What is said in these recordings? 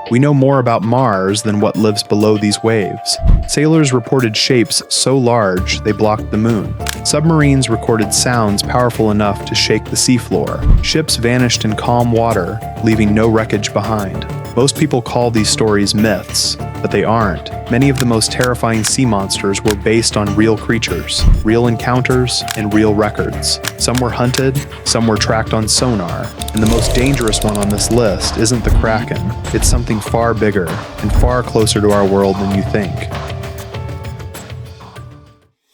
We know more about Mars than what lives below these waves. Sailors reported shapes so large they blocked the moon. Submarines recorded sounds powerful enough to shake the seafloor. Ships vanished in calm water, leaving no wreckage behind. Most people call these stories myths, but they aren't. Many of the most terrifying sea monsters were based on real creatures, real encounters, and real records. Some were hunted, some were tracked on sonar, and the most dangerous one on this list isn't the kraken. It's something far bigger and far closer to our world than you think.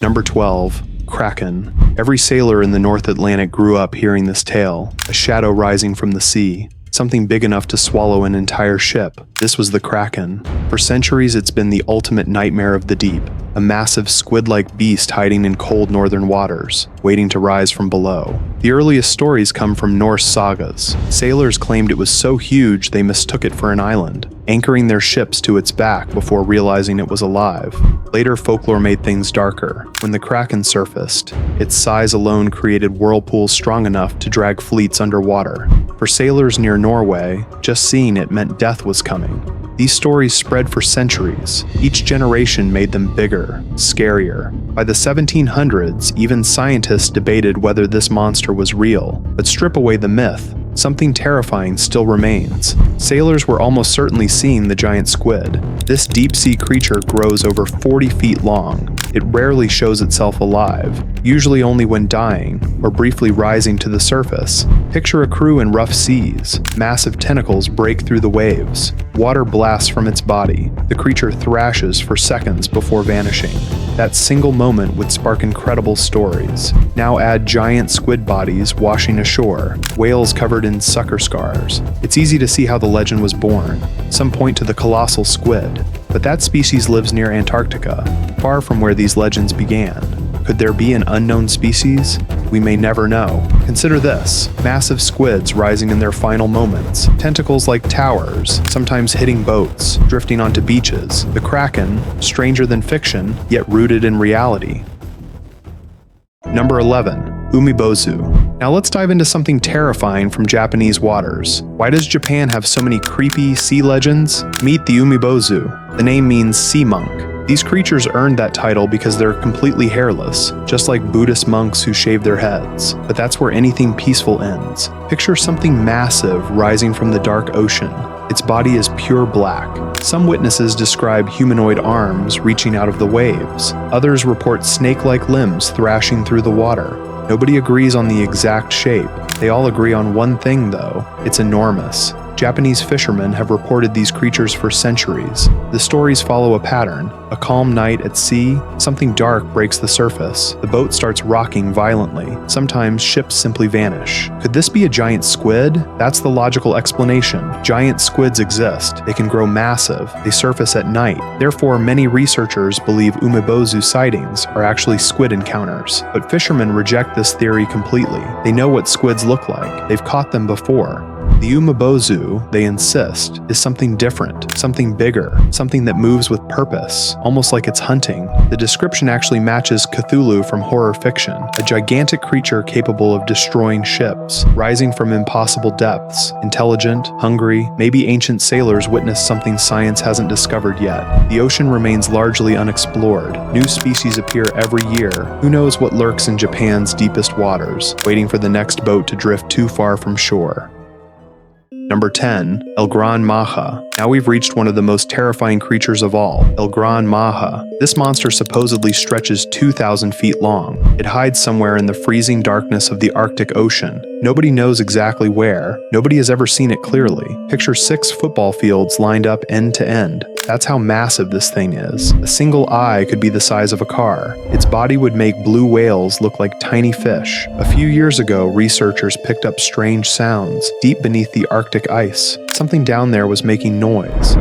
Number 12. Kraken. Every sailor in the North Atlantic grew up hearing this tale, a shadow rising from the sea. Something big enough to swallow an entire ship. This was the kraken. For centuries, it's been the ultimate nightmare of the deep, a massive squid-like beast hiding in cold northern waters, waiting to rise from below. The earliest stories come from Norse sagas. Sailors claimed it was so huge they mistook it for an island, anchoring their ships to its back before realizing it was alive. Later, folklore made things darker. When the kraken surfaced, its size alone created whirlpools strong enough to drag fleets underwater. For sailors near Norway, just seeing it meant death was coming. These stories spread for centuries. Each generation made them bigger, scarier. By the 1700s, even scientists debated whether this monster was real. But strip away the myth, something terrifying still remains. Sailors were almost certainly seeing the giant squid. This deep-sea creature grows over 40 feet long. It rarely shows itself alive, usually only when dying or briefly rising to the surface. Picture a crew in rough seas. Massive tentacles break through the waves. Water blasts from its body. The creature thrashes for seconds before vanishing. That single moment would spark incredible stories. Now add giant squid bodies washing ashore, whales covered in sucker scars. It's easy to see how the legend was born. Some point to the colossal squid, but that species lives near Antarctica, far from where these legends began. Could there be an unknown species? We may never know. Consider this: massive squids rising in their final moments, tentacles like towers, sometimes hitting boats, drifting onto beaches. The kraken, stranger than fiction, yet rooted in reality. Number 11. Umibozu. Now let's dive into something terrifying from Japanese waters. Why does Japan have so many creepy sea legends? Meet the umibozu. The name means sea monk. These creatures earned that title because they're completely hairless, just like Buddhist monks who shave their heads. But that's where anything peaceful ends. Picture something massive rising from the dark ocean. Its body is pure black. Some witnesses describe humanoid arms reaching out of the waves. Others report snake-like limbs thrashing through the water. Nobody agrees on the exact shape. They all agree on one thing, though: it's enormous. Japanese fishermen have reported these creatures for centuries. The stories follow a pattern. A calm night at sea, something dark breaks the surface. The boat starts rocking violently. Sometimes ships simply vanish. Could this be a giant squid? That's the logical explanation. Giant squids exist. They can grow massive. They surface at night. Therefore, many researchers believe umibozu sightings are actually squid encounters. But fishermen reject this theory completely. They know what squids look like. They've caught them before. The umibozu, they insist, is something different, something bigger, something that moves with purpose, almost like it's hunting. The description actually matches Cthulhu from horror fiction, a gigantic creature capable of destroying ships, rising from impossible depths, intelligent, hungry. Maybe ancient sailors witnessed something science hasn't discovered yet. The ocean remains largely unexplored. New species appear every year. Who knows what lurks in Japan's deepest waters, waiting for the next boat to drift too far from shore. Number 10. Elgran maha. Now we've reached one of the most terrifying creatures of all, elgran maha. This monster supposedly stretches 2,000 feet long. It hides somewhere in the freezing darkness of the Arctic Ocean. Nobody knows exactly where. Nobody has ever seen it clearly. Picture 6 football fields lined up end to end. That's how massive this thing is. A single eye could be the size of a car. Its body would make blue whales look like tiny fish. A few years ago, researchers picked up strange sounds deep beneath the Arctic ice. Something down there was making noise.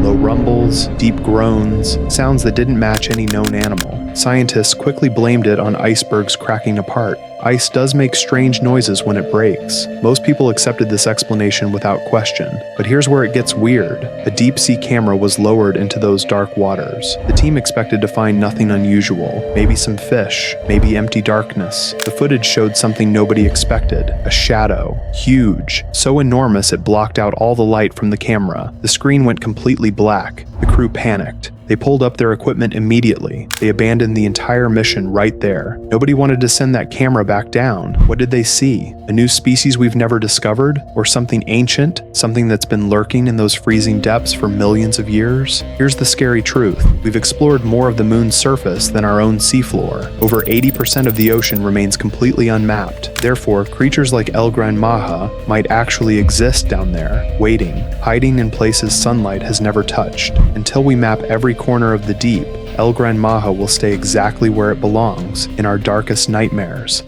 Low rumbles, deep groans, sounds that didn't match any known animal. Scientists quickly blamed it on icebergs cracking apart. Ice does make strange noises when it breaks. Most people accepted this explanation without question. But here's where it gets weird. A deep-sea camera was lowered into those dark waters. The team expected to find nothing unusual. Maybe some fish, maybe empty darkness. The footage showed something nobody expected. A shadow. Huge. So enormous it blocked out all the light from the camera. The screen went completely black. The crew panicked. They pulled up their equipment immediately. They abandoned the entire mission right there. Nobody wanted to send that camera back down. What did they see? A new species we've never discovered? Or something ancient? Something that's been lurking in those freezing depths for millions of years? Here's the scary truth. We've explored more of the moon's surface than our own seafloor. Over 80% of the ocean remains completely unmapped. Therefore, creatures like elgran maha might actually exist down there, waiting, hiding in places sunlight has never touched. Until we map every corner of the deep, elgran maha will stay exactly where it belongs, in our darkest nightmares.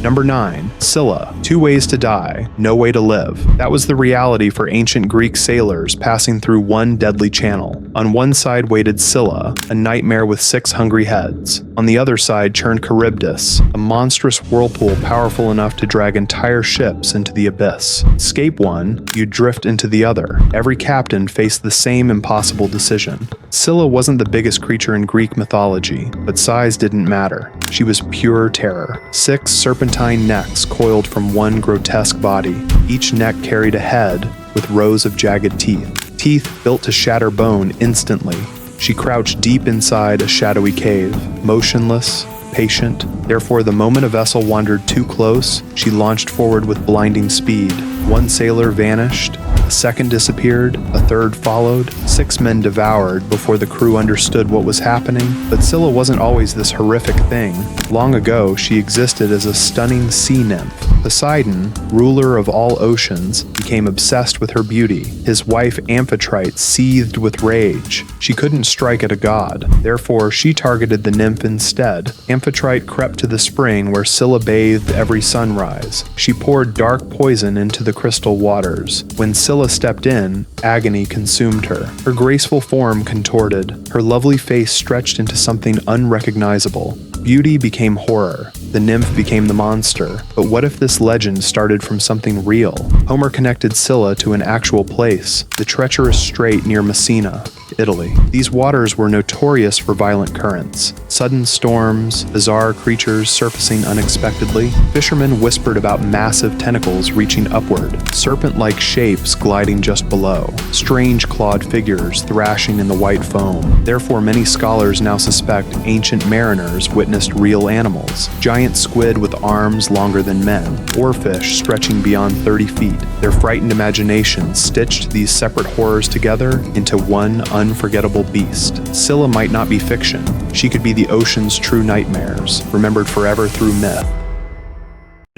Number 9. Scylla. 2 ways to die, no way to live. That was the reality for ancient Greek sailors passing through one deadly channel. On one side waited Scylla, a nightmare with 6 hungry heads. On the other side churned Charybdis, a monstrous whirlpool powerful enough to drag entire ships into the abyss. Escape one, you'd drift into the other. Every captain faced the same impossible decision. Scylla wasn't the biggest creature in Greek mythology, but size didn't matter. She was pure terror. 6 serpentine necks coiled from one grotesque body. Each neck carried a head with rows of jagged teeth. Teeth built to shatter bone instantly. She crouched deep inside a shadowy cave, motionless, patient. Therefore, the moment a vessel wandered too close, she launched forward with blinding speed. One sailor vanished, a second disappeared, a third followed. 6 men devoured before the crew understood what was happening. But Scylla wasn't always this horrific thing. Long ago, she existed as a stunning sea nymph. Poseidon, ruler of all oceans, became obsessed with her beauty. His wife Amphitrite seethed with rage. She couldn't strike at a god. Therefore, she targeted the nymph instead. Amphitrite crept to the spring where Scylla bathed every sunrise. She poured dark poison into the crystal waters. When Scylla stepped in, agony consumed her. Her graceful form contorted. Her lovely face stretched into something unrecognizable. Beauty became horror. The nymph became the monster. But what if this legend started from something real? Homer connected Scylla to an actual place, the treacherous strait near Messina, Italy. These waters were notorious for violent currents. Sudden storms, bizarre creatures surfacing unexpectedly. Fishermen whispered about massive tentacles reaching upward, serpent-like shapes gliding just below, strange clawed figures thrashing in the white foam. Therefore, many scholars now suspect ancient mariners witnessed real animals. Giant squid with arms longer than men, oarfish stretching beyond 30 feet. Their frightened imaginations stitched these separate horrors together into one unforgettable beast. Scylla might not be fiction. She could be the ocean's true nightmares, remembered forever through myth.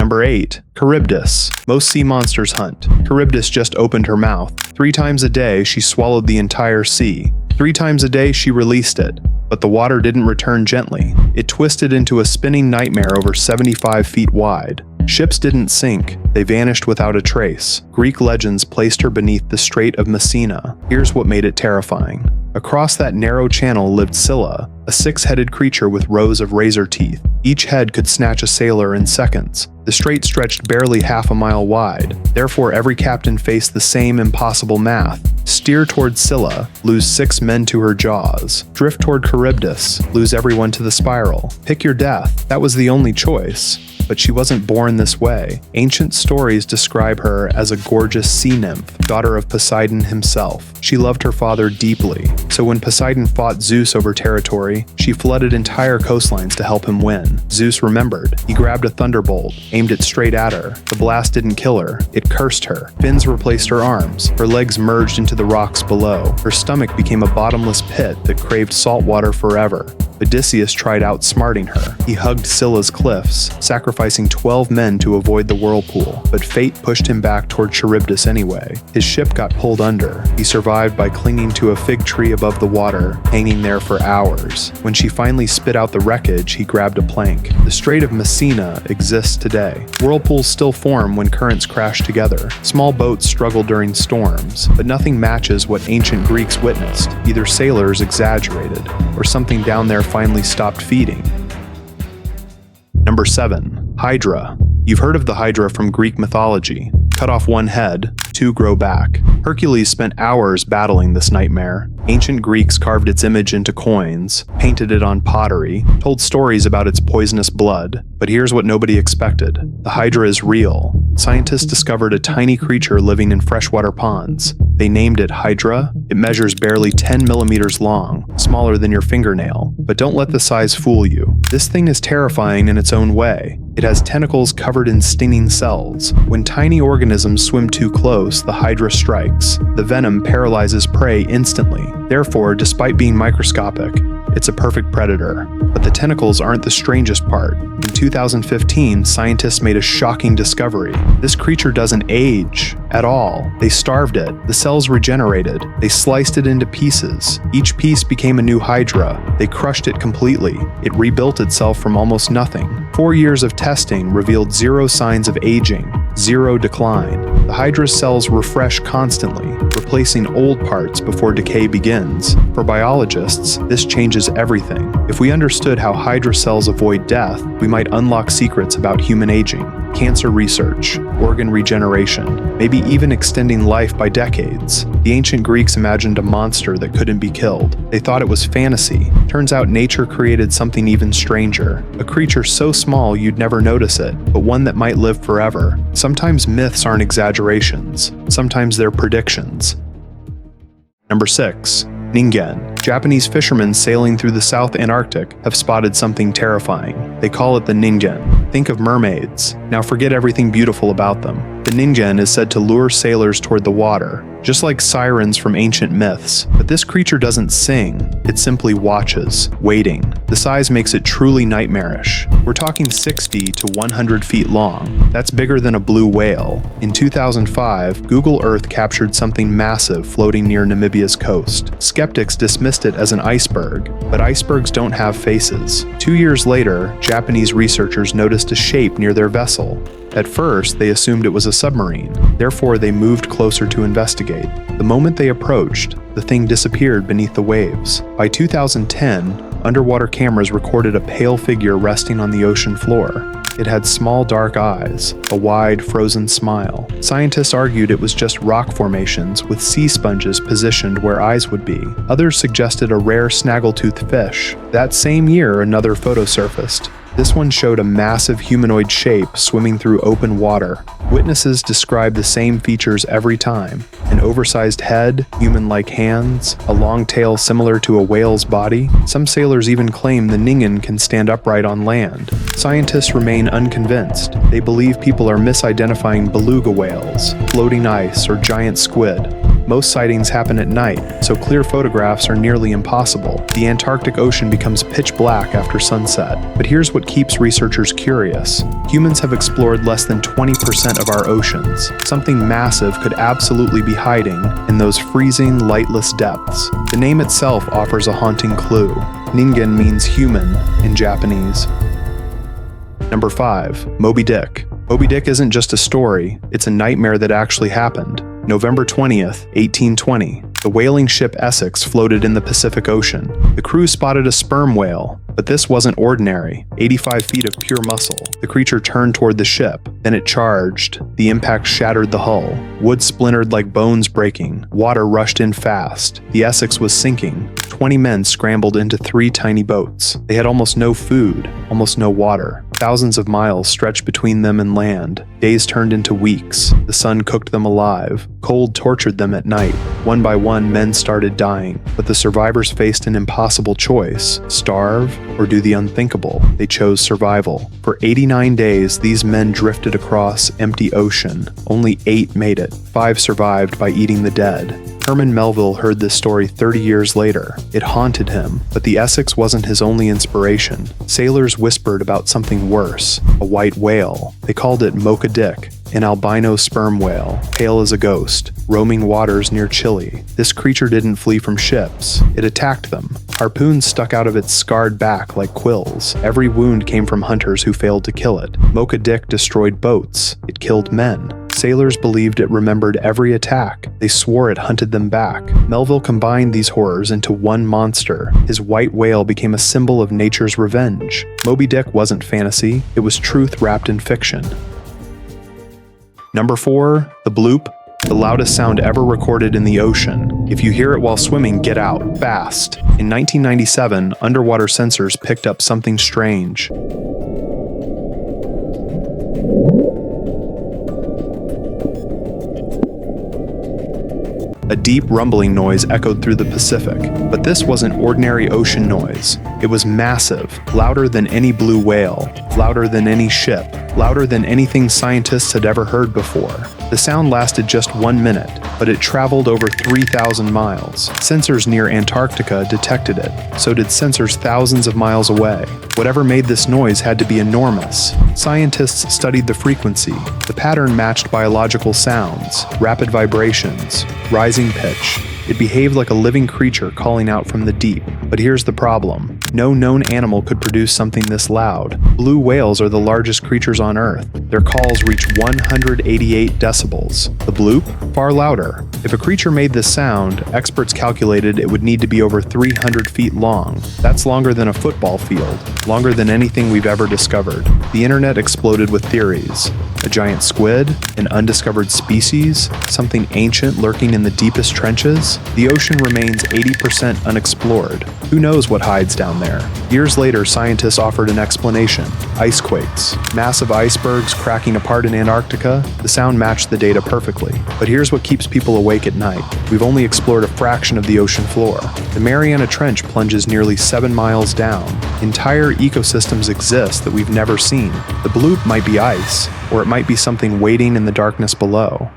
Number 8. Charybdis. Most sea monsters hunt. Charybdis just opened her mouth. 3 times a day, she swallowed the entire sea. 3 times a day, she released it. But the water didn't return gently. It twisted into a spinning nightmare over 75 feet wide. Ships didn't sink, they vanished without a trace. Greek legends placed her beneath the Strait of Messina. Here's what made it terrifying. Across that narrow channel lived Scylla, a 6-headed creature with rows of razor teeth. Each head could snatch a sailor in seconds. The strait stretched barely half a mile wide. Therefore, every captain faced the same impossible math. Steer toward Scylla, lose 6 men to her jaws. Drift toward Charybdis, lose everyone to the spiral. Pick your death. That was the only choice. But she wasn't born this way. Ancient stories describe her as a gorgeous sea nymph, daughter of Poseidon himself. She loved her father deeply, so when Poseidon fought Zeus over territory, she flooded entire coastlines to help him win. Zeus remembered. He grabbed a thunderbolt, aimed it straight at her. The blast didn't kill her, it cursed her. Fins replaced her arms. Her legs merged into the rocks below. Her stomach became a bottomless pit that craved salt water forever. Odysseus tried outsmarting her. He hugged Scylla's cliffs, sacrificing 12 men to avoid the whirlpool, but fate pushed him back toward Charybdis anyway. His ship got pulled under. He survived by clinging to a fig tree above the water, hanging there for hours. When she finally spit out the wreckage, he grabbed a plank. The Strait of Messina exists today. Whirlpools still form when currents crash together. Small boats struggle during storms, but nothing matches what ancient Greeks witnessed. Either sailors exaggerated, or something down there finally stopped feeding. Number 7. Hydra. You've heard of the hydra from Greek mythology. Cut off one head, 2 grow back. Hercules spent hours battling this nightmare. Ancient Greeks carved its image into coins, painted it on pottery, told stories about its poisonous blood. But here's what nobody expected. The hydra is real. Scientists discovered a tiny creature living in freshwater ponds. They named it Hydra. It measures barely 10 millimeters long, smaller than your fingernail. But don't let the size fool you. This thing is terrifying in its own way. It has tentacles covered in stinging cells. When tiny organisms swim too close, the hydra strikes. The venom paralyzes prey instantly. Therefore, despite being microscopic, it's a perfect predator. But the tentacles aren't the strangest part. In 2015, scientists made a shocking discovery. This creature doesn't age at all. They starved it. The cells regenerated. They sliced it into pieces. Each piece became a new hydra. They crushed it completely. It rebuilt itself from almost nothing. 4 years of testing revealed 0 signs of aging, 0 decline. The hydra's cells refresh constantly, replacing old parts before decay begins. For biologists, this changes everything. If we understood how hydra cells avoid death, we might unlock secrets about human aging, cancer research, organ regeneration, maybe even extending life by decades. The ancient Greeks imagined a monster that couldn't be killed. They thought it was fantasy. Turns out nature created something even stranger, a creature so small you'd never notice it, but one that might live forever. Sometimes myths aren't exaggerations. Sometimes they're predictions. Number 6. Ningen. Japanese fishermen sailing through the South Antarctic have spotted something terrifying. They call it the ningen. Think of mermaids. Now forget everything beautiful about them. The ningen is said to lure sailors toward the water, just like sirens from ancient myths. But this creature doesn't sing, it simply watches, waiting. The size makes it truly nightmarish. We're talking 60 to 100 feet long. That's bigger than a blue whale. In 2005, Google Earth captured something massive floating near Namibia's coast. Skeptics dismissed it as an iceberg, but icebergs don't have faces. 2 years later, Japanese researchers noticed a shape near their vessel. At first, they assumed it was a submarine. Therefore, they moved closer to investigate. The moment they approached, the thing disappeared beneath the waves. By 2010, underwater cameras recorded a pale figure resting on the ocean floor. It had small dark eyes, a wide, frozen smile. Scientists argued it was just rock formations with sea sponges positioned where eyes would be. Others suggested a rare snaggletooth fish. That same year, another photo surfaced. This one showed a massive humanoid shape swimming through open water. Witnesses described the same features every time: an oversized head, human-like hands, a long tail similar to a whale's body. Some sailors even claim the ningen can stand upright on land. Scientists remain unconvinced. They believe people are misidentifying beluga whales, floating ice, or giant squid. Most sightings happen at night, so clear photographs are nearly impossible. The Antarctic Ocean becomes pitch black after sunset. But here's what keeps researchers curious. Humans have explored less than 20% of our oceans. Something massive could absolutely be hiding in those freezing, lightless depths. The name itself offers a haunting clue. Ningen means human in Japanese. Number 5. Moby Dick. Moby Dick isn't just a story, it's a nightmare that actually happened. November 20th, 1820. The whaling ship Essex floated in the Pacific Ocean. The crew spotted a sperm whale, but this wasn't ordinary. 85 feet of pure muscle. The creature turned toward the ship. Then it charged. The impact shattered the hull. Wood splintered like bones breaking. Water rushed in fast. The Essex was sinking. 20 men scrambled into 3 tiny boats. They had almost no food, almost no water. Thousands of miles stretched between them and land. Days turned into weeks. The sun cooked them alive. Cold tortured them at night. One by one, men started dying. But the survivors faced an impossible choice: starve or do the unthinkable. They chose survival. For 89 days, these men drifted across empty ocean. Only 8 made it. 5 survived by eating the dead. Herman Melville heard this story 30 years later. It haunted him, but the Essex wasn't his only inspiration. Sailors whispered about something worse: a white whale. They called it Mocha Dick, an albino sperm whale, pale as a ghost, roaming waters near Chile. This creature didn't flee from ships. It attacked them. Harpoons stuck out of its scarred back like quills. Every wound came from hunters who failed to kill it. Mocha Dick destroyed boats. It killed men. Sailors believed it remembered every attack. They swore it hunted them back. Melville combined these horrors into one monster. His white whale became a symbol of nature's revenge. Moby Dick wasn't fantasy, it was truth wrapped in fiction. Number 4. The bloop. The loudest sound ever recorded in the ocean. If you hear it while swimming, get out, fast. In 1997, underwater sensors picked up something strange. A deep rumbling noise echoed through the Pacific, but this wasn't ordinary ocean noise. It was massive, louder than any blue whale, louder than any ship, louder than anything scientists had ever heard before. The sound lasted just 1 minute, but it traveled over 3,000 miles. Sensors near Antarctica detected it. So did sensors thousands of miles away. Whatever made this noise had to be enormous. Scientists studied the frequency. The pattern matched biological sounds, rapid vibrations, rising pitch. It behaved like a living creature calling out from the deep. But here's the problem. No known animal could produce something this loud. Blue whales are the largest creatures on Earth. Their calls reach 188 decibels. The bloop? Far louder. If a creature made this sound, experts calculated it would need to be over 300 feet long. That's longer than a football field. Longer than anything we've ever discovered. The internet exploded with theories. A giant squid? An undiscovered species? Something ancient lurking in the deepest trenches? The ocean remains 80% unexplored. Who knows what hides down there? Years later, scientists offered an explanation. Icequakes. Massive icebergs cracking apart in Antarctica. The sound matched the data perfectly. But here's what keeps people awake at night. We've only explored a fraction of the ocean floor. The Mariana Trench plunges nearly 7 miles down. Entire ecosystems exist that we've never seen. The bloop might be ice, or it might be something waiting in the darkness below.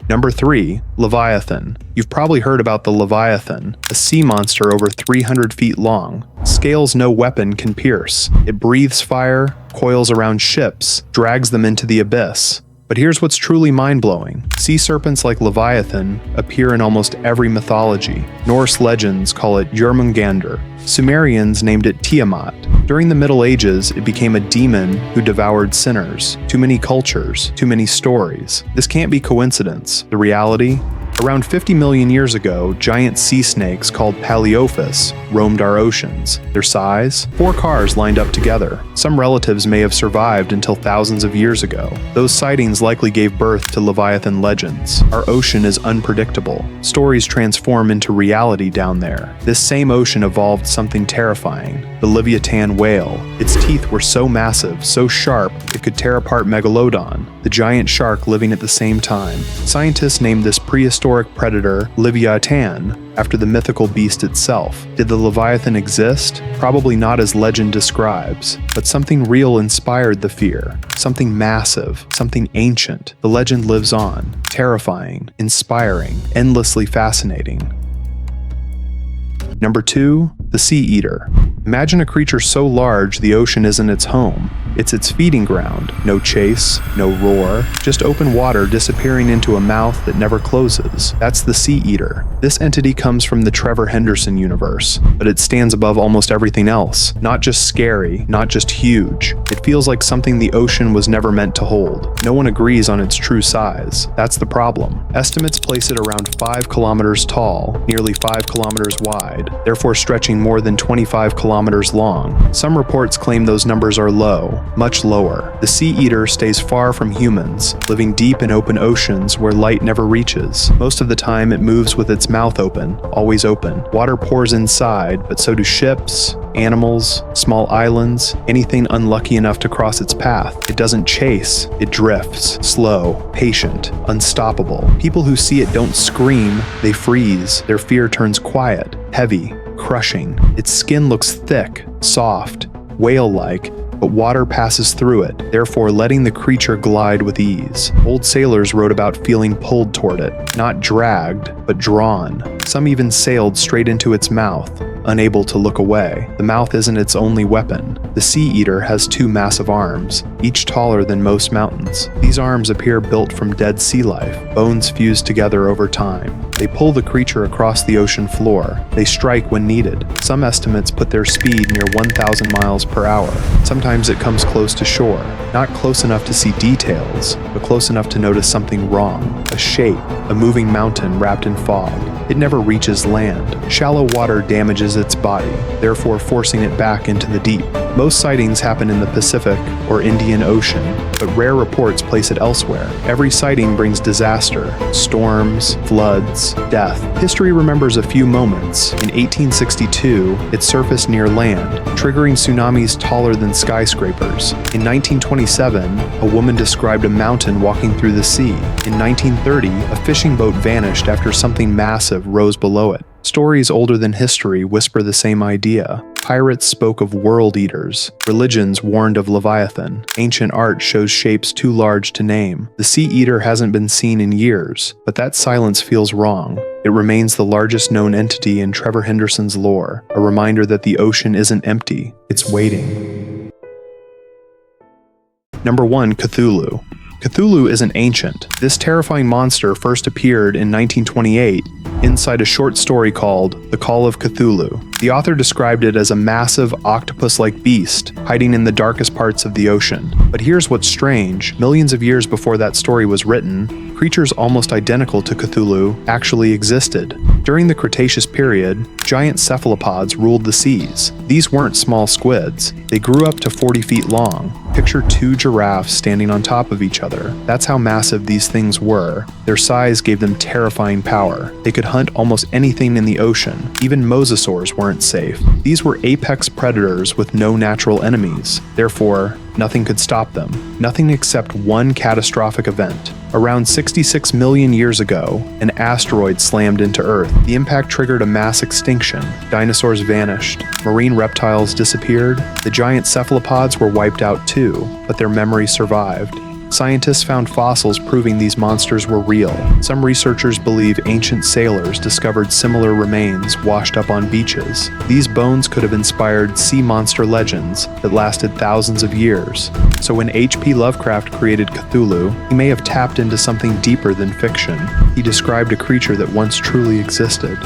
Number 3. Leviathan. You've probably heard about the Leviathan, a sea monster over 300 feet long. Scales no weapon can pierce. It breathes fire, coils around ships, drags them into the abyss. But here's what's truly mind-blowing. Sea serpents like Leviathan appear in almost every mythology. Norse legends call it Jörmungandr. Sumerians named it Tiamat. During the Middle Ages, it became a demon who devoured sinners. Too many cultures, too many stories. This can't be coincidence. The reality? Around 50 million years ago, giant sea snakes called Paleophis roamed our oceans. Their size? 4 cars lined up together. Some relatives may have survived until thousands of years ago. Those sightings likely gave birth to Leviathan legends. Our ocean is unpredictable. Stories transform into reality down there. This same ocean evolved something terrifying. The Leviathan whale. Its teeth were so massive, so sharp, it could tear apart Megalodon, the giant shark living at the same time. Scientists named this prehistoric predator Leviathan after the mythical beast itself. Did the Leviathan exist? Probably not as legend describes, but something real inspired the fear. Something massive, something ancient. The legend lives on. Terrifying, inspiring, endlessly fascinating. Number 2. The sea eater. Imagine a creature so large the ocean isn't its home. It's its feeding ground. No chase, no roar, just open water disappearing into a mouth that never closes. That's the sea eater. This entity comes from the Trevor Henderson universe, but it stands above almost everything else. Not just scary, not just huge. It feels like something the ocean was never meant to hold. No one agrees on its true size. That's the problem. Estimates place it around 5 kilometers tall, nearly 5 kilometers wide, therefore stretching more than 25 kilometers long. Some reports claim those numbers are low, much lower. The sea eater stays far from humans, living deep in open oceans where light never reaches. Most of the time it moves with its mouth open, always open. Water pours inside, but so do ships, animals, small islands, anything unlucky enough to cross its path. It doesn't chase, it drifts, slow, patient, unstoppable. People who see it don't scream, they freeze. Their fear turns quiet, heavy, crushing. Its skin looks thick, soft, whale-like, but water passes through it, therefore letting the creature glide with ease. Old sailors wrote about feeling pulled toward it, not dragged, but drawn. Some even sailed straight into its mouth, unable to look away. The mouth isn't its only weapon. The sea eater has 2 massive arms, each taller than most mountains. These arms appear built from dead sea life, bones fused together over time. They pull the creature across the ocean floor. They strike when needed. Some estimates put their speed near 1,000 miles per hour. Sometimes it comes close to shore, not close enough to see details, but close enough to notice something wrong. A shape, a moving mountain wrapped in fog. It never reaches land. Shallow water damages its body, therefore forcing it back into the deep. Most sightings happen in the Pacific or Indian Ocean, but rare reports place it elsewhere. Every sighting brings disaster, storms, floods, death. History remembers a few moments. In 1862, it surfaced near land, triggering tsunamis taller than skyscrapers. In 1927, a woman described a mountain walking through the sea. In 1930, a fishing boat vanished after something massive rose below it. Stories older than history whisper the same idea. Pirates spoke of world eaters. Religions warned of leviathan. Ancient art shows shapes too large to name. The sea eater hasn't been seen in years, but that silence feels wrong. It remains the largest known entity in Trevor Henderson's lore, a reminder that the ocean isn't empty, it's waiting. Number 1. Cthulhu. Cthulhu isn't ancient. This terrifying monster first appeared in 1928 inside a short story called The Call of Cthulhu. The author described it as a massive octopus-like beast hiding in the darkest parts of the ocean. But here's what's strange. Millions of years before that story was written, creatures almost identical to Cthulhu actually existed. During the Cretaceous period, giant cephalopods ruled the seas. These weren't small squids. They grew up to 40 feet long. Picture 2 giraffes standing on top of each other. That's how massive these things were. Their size gave them terrifying power. They could hunt almost anything in the ocean. Even mosasaurs weren't safe. These were apex predators with no natural enemies. Therefore, nothing could stop them. Nothing except one catastrophic event. Around 66 million years ago, an asteroid slammed into Earth. The impact triggered a mass extinction. Dinosaurs vanished. Marine reptiles disappeared. The giant cephalopods were wiped out too, but their memory survived. Scientists found fossils proving these monsters were real. Some researchers believe ancient sailors discovered similar remains washed up on beaches. These bones could have inspired sea monster legends that lasted thousands of years. So when H.P. Lovecraft created Cthulhu, he may have tapped into something deeper than fiction. He described a creature that once truly existed.